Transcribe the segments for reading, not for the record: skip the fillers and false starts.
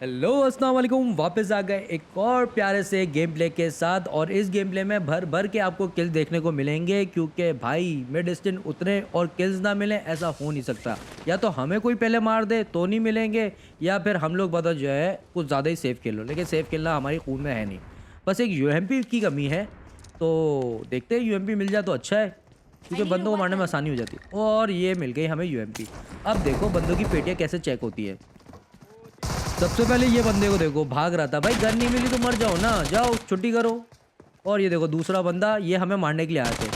Hello अस्सलाम वालेकुम। वापस आ गए एक और प्यारे से गेम प्ले के साथ। और इस गेम प्ले में भर भर के आपको किल्स देखने को मिलेंगे, क्योंकि भाई मिड डिस्टेंस उतरे और किल्स ना मिले ऐसा हो नहीं सकता। या तो हमें कोई पहले मार दे तो नहीं मिलेंगे, या फिर हम लोग बता जो है कुछ ज़्यादा ही सेफ खेलो, लेकिन सेफ खेलना हमारी खून में है नहीं। बस एक यूएमपी की कमी है, तो देखते हैं यूएमपी मिल जाए तो अच्छा है, I क्योंकि need a बंदों को मारने में weapon. आसानी हो जाती है। और ये मिल गई हमें यूएमपी। अब देखो बंदों की पेटियाँ कैसे चेक होती है। सबसे पहले ये बंदे को देखो, भाग रहा था। भाई गन नहीं मिली तो मर जाओ ना, जाओ छुट्टी करो। और ये देखो दूसरा बंदा, ये हमें मारने के लिए आए थे।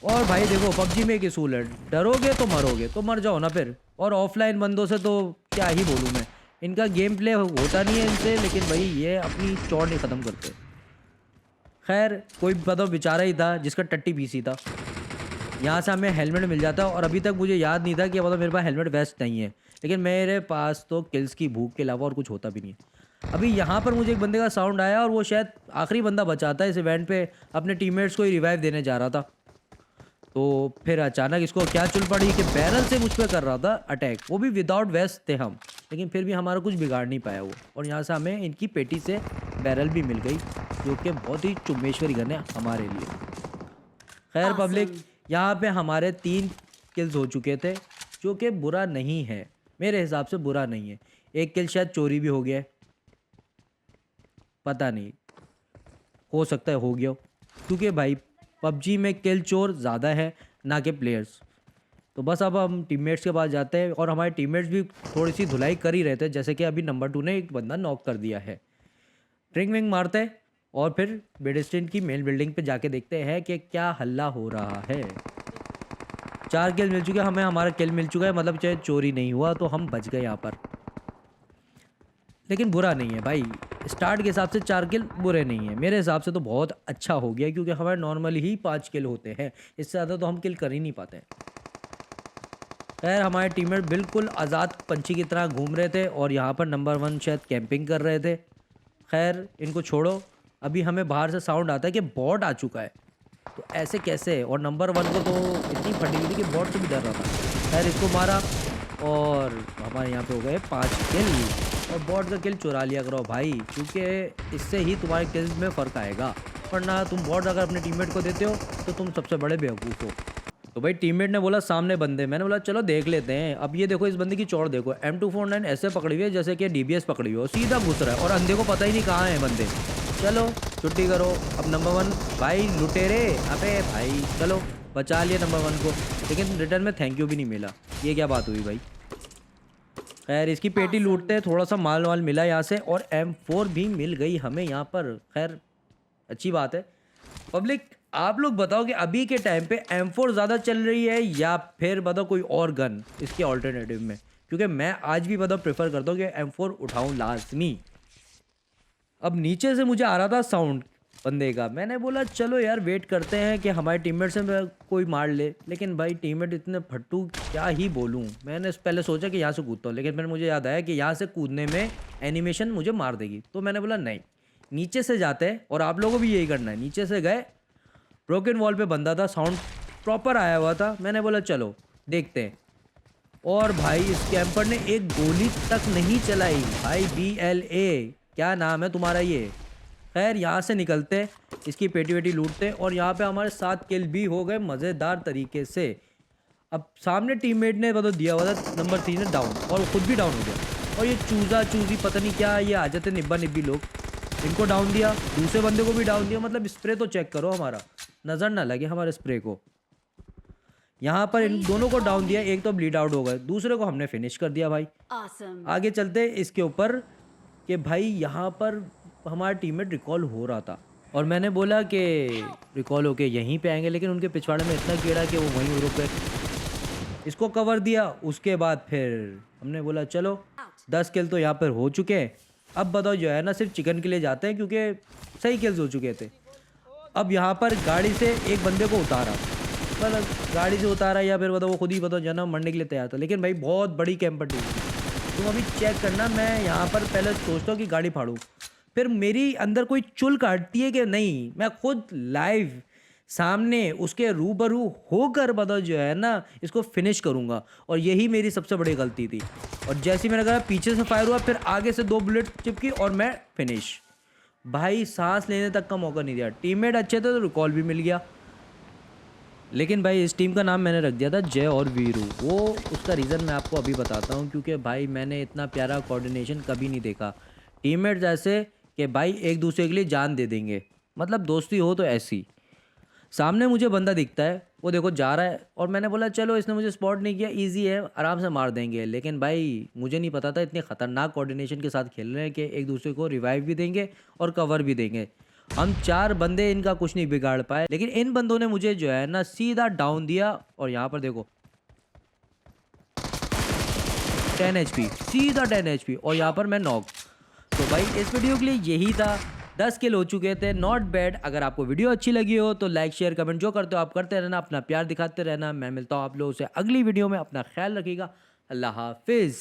और भाई देखो पबजी में एक असूल है, डरोगे तो मरोगे, तो मर जाओ ना फिर। और ऑफलाइन बंदों से तो क्या ही बोलूँ मैं, इनका गेम प्ले होता नहीं है इनसे, लेकिन भाई ये अपनी चौड़ नहीं ख़त्म करते। खैर कोई बताओ बेचारा ही था जिसका टट्टी पीसी था। यहाँ से हमें हेलमेट मिल जाता है, और अभी तक मुझे याद नहीं था कि मतलब मेरे पास हेलमेट वेस्ट नहीं है। लेकिन मेरे पास तो किल्स की भूख के अलावा और कुछ होता भी नहीं है। अभी यहाँ पर मुझे एक बंदे का साउंड आया, और वो शायद आखिरी बंदा बचा था इस इवेंट पे, अपने टीममेट्स को ही रिवाइव देने जा रहा था। तो फिर अचानक इसको क्या चुल पड़ी कि बैरल से मुझ पर कर रहा था अटैक, वो भी विदाउट वेस्ट थे हम। लेकिन फिर भी हमारा कुछ बिगाड़ नहीं पाया वो, और यहाँ से हमें इनकी पेटी से बैरल भी मिल गई, जो कि बहुत ही चुम्बेश्वरी गन है हमारे लिए। खैर पब्लिक, Awesome. यहाँ पे हमारे 3 किल्स हो चुके थे, जो कि बुरा नहीं है, मेरे हिसाब से बुरा नहीं है। एक किल शायद चोरी भी हो गया है, पता नहीं, हो सकता है हो गया हो, क्योंकि भाई पबजी में किल चोर ज़्यादा है ना कि प्लेयर्स। तो बस अब हम टीममेट्स के पास जाते हैं, और हमारे टीममेट्स भी थोड़ी सी धुलाई कर ही रहे थे, जैसे कि अभी नंबर 2 ने एक बंदा नॉक कर दिया है। ट्रिंग विंग मारते हैं, और फिर बेडस्टिन की मेन बिल्डिंग पे जाके देखते हैं कि क्या हल्ला हो रहा है। 4 किल मिल चुके हैं हमें, हमारा किल मिल चुका है, मतलब चाहे चोरी नहीं हुआ तो हम बच गए यहाँ पर। लेकिन बुरा नहीं है भाई, स्टार्ट के हिसाब से 4 किल बुरे नहीं है, मेरे हिसाब से तो बहुत अच्छा हो गया, क्योंकि हमारे नॉर्मली ही 5 किल होते हैं, इससे ज़्यादा तो हम किल कर ही नहीं पाते। खैर हमारे टीममेट बिल्कुल आज़ाद पंछी की तरह घूम रहे थे, और यहाँ पर नंबर 1 शायद कैंपिंग कर रहे थे। खैर इनको छोड़ो, अभी हमें बाहर से साउंड आता है कि बॉट आ चुका है। तो ऐसे कैसे, और नंबर 1 को तो इतनी फटी हुई थी कि बॉट से भी डर रहा था। खैर इसको मारा, और हमारे यहाँ पे हो गए 5 किल। और बॉट का किल चुरा लिया करो भाई, क्योंकि इससे ही तुम्हारे किल्स में फ़र्क आएगा, वरना तुम बॉट अगर अपने टीममेट को देते हो तो तुम सबसे बड़े बेवकूफ़ हो। तो भाई टीममेट ने बोला सामने बंदे, मैंने बोला चलो देख लेते हैं। अब ये देखो इस बंदे की चौड़ देखो, M249 ऐसे पकड़ी हुई है जैसे कि DBS पकड़ी हुई हो, सीधा घुस रहा है, और अंधे को पता ही नहीं कहाँ है बंदे। चलो छुट्टी करो। अब नंबर 1 भाई लुटेरे, अबे भाई चलो बचा लिया नंबर 1 को, लेकिन रिटर्न में थैंक यू भी नहीं मिला। ये क्या बात हुई भाई। खैर इसकी पेटी लूटते Awesome. हैं, थोड़ा सा माल वाल मिला यहाँ से, और M4 भी मिल गई हमें यहाँ पर। खैर अच्छी बात है। पब्लिक आप लोग बताओ कि अभी के टाइम पे M4 ज़्यादा चल रही है, या फिर बताओ कोई और गन इसके ऑल्टरनेटिव में, क्योंकि मैं आज भी बताओ प्रेफर करता हूँ कि M4 उठाऊँ लाजमी। अब नीचे से मुझे आ रहा था साउंड बंदे का, मैंने बोला चलो यार वेट करते हैं कि हमारे टीममेट से कोई मार ले, लेकिन भाई टीममेट इतने फट्टू क्या ही बोलूँ। मैंने पहले सोचा कि यहाँ से कूदता हूँ, लेकिन फिर मुझे याद आया कि यहाँ से कूदने में एनिमेशन मुझे मार देगी, तो मैंने बोला नहीं, नीचे से जाते हैं। और आप लोगों को भी यही करना है। नीचे से गए, ब्रोकन वॉल पे बंदा था, साउंड प्रॉपर आया हुआ था, मैंने बोला चलो देखते हैं। और भाई इस कैंपर ने एक गोली तक नहीं चलाई भाई। BLA क्या नाम है तुम्हारा ये। खैर यहाँ से निकलते, इसकी पेटी वेटी लूटते, और यहाँ पे हमारे 7 किल भी हो गए मज़ेदार तरीके से। अब सामने टीममेट ने मतलब दिया हुआ था नंबर 3 ने डाउन, और खुद भी डाउन हो गया। और ये चूज़ा चूज़ी पता नहीं क्या, ये आ जाते निब्बा निब्बी लोग, इनको डाउन दिया, दूसरे बंदे को भी डाउन दिया। मतलब स्प्रे तो चेक करो हमारा, नज़र ना लगे हमारे स्प्रे को। यहाँ पर इन Please दोनों को recall डाउन दिया, me. एक तो ब्लीड आउट हो गए, दूसरे को हमने फिनिश कर दिया भाई। Awesome. आगे चलते इसके ऊपर कि भाई यहाँ पर हमारा टीममेट रिकॉल हो रहा था, और मैंने बोला कि रिकॉल होके यहीं पे आएंगे, लेकिन उनके पिछवाड़े में इतना कीड़ा कि वो वहीं रुके। इसको कवर दिया, उसके बाद फिर हमने बोला चलो Out. 10 किल तो यहाँ पर हो चुके हैं। अब बताओ जो है ना, सिर्फ चिकन के लिए जाते हैं, क्योंकि सही किल्स हो चुके थे। अब यहाँ पर गाड़ी से एक बंदे को उतारा, मतलब गाड़ी से उतारा, या फिर बताओ वो खुद ही बताओ जना मरने के लिए तैयार था, लेकिन भाई बहुत बड़ी कैंपर थी। तुम अभी चेक करना, मैं यहाँ पर पहले सोचता हूँ कि गाड़ी फाड़ूँ, फिर मेरी अंदर कोई चुल काटती है कि नहीं, मैं खुद लाइव सामने उसके रूबरू होकर मतलब जो है ना इसको फिनिश करूँगा, और यही मेरी सबसे बड़ी गलती थी। और जैसे ही मैंने कहा पीछे से फायर हुआ, फिर आगे से 2 बुलेट चिपकी और मैं फिनिश। भाई सांस लेने तक का मौका नहीं दिया। टीममेट अच्छे थे तो रिकॉल भी मिल गया। लेकिन भाई इस टीम का नाम मैंने रख दिया था जय और वीरू। वो उसका रीज़न मैं आपको अभी बताता हूँ, क्योंकि भाई मैंने इतना प्यारा कोऑर्डिनेशन कभी नहीं देखा। टीममेट्स ऐसे कि भाई एक दूसरे के लिए जान दे देंगे, मतलब दोस्ती हो तो ऐसी। सामने मुझे बंदा दिखता है, वो देखो जा रहा है, और मैंने बोला चलो इसने मुझे स्पॉट नहीं किया, इजी है आराम से मार देंगे। लेकिन भाई मुझे नहीं पता था इतने ख़तरनाक कोऑर्डिनेशन के साथ खेल रहे हैं कि एक दूसरे को रिवाइव भी देंगे और कवर भी देंगे। हम 4 बंदे इनका कुछ नहीं बिगाड़ पाए, लेकिन इन बंदों ने मुझे जो है ना सीधा डाउन दिया। और यहाँ पर देखो 10 एचपी, सीधा 10 एचपी, और यहाँ पर मैं नॉक। तो भाई इस वीडियो के लिए यही था। 10 किल हो चुके थे, नॉट बैड। अगर आपको वीडियो अच्छी लगी हो तो लाइक शेयर कमेंट जो करते हो आप करते रहना, अपना प्यार दिखाते रहना। मैं मिलता हूँ आप लोगों से अगली वीडियो में। अपना ख्याल रखिएगा। अल्लाह हाफिज़।